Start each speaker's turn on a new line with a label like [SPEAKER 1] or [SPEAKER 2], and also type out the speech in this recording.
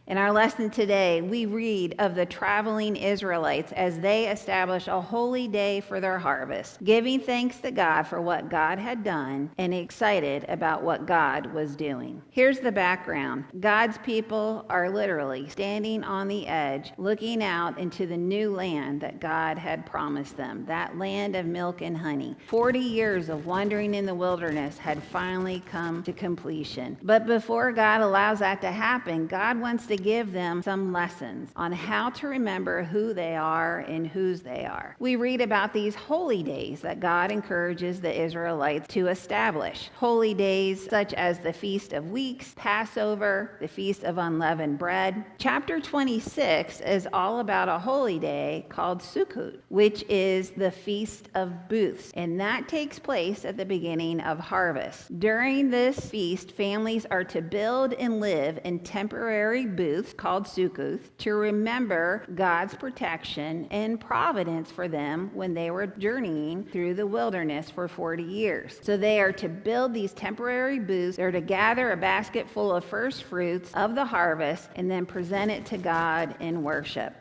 [SPEAKER 1] In our lesson today, we read of the traveling Israelites as they establish a holy day for their harvest, giving thanks to God for what God had done and excited about what God was doing. Here's the background. God's people are literally standing on the edge, looking out into the new land that God had promised them, that land of milk and honey. 40 years of wandering in the wilderness had finally come to completion. But before God allows that to happen, God wants to give them some lessons on how to remember who they are and whose they are. We read about these holy days that God encourages the Israelites to establish. Holy days such as the Feast of Weeks, Passover, the Feast of Unleavened Bread. Chapter 26 is all about a holy day called Sukkot, which is the Feast of Booths, and that takes place at the beginning of harvest. During this feast, families are to build and live in temporary booths called sukkahs to remember God's protection and providence for them when they were journeying through the wilderness for 40 years. So they are to build these temporary booths. They're to gather a basket full of first fruits of the harvest and then present it to God in worship.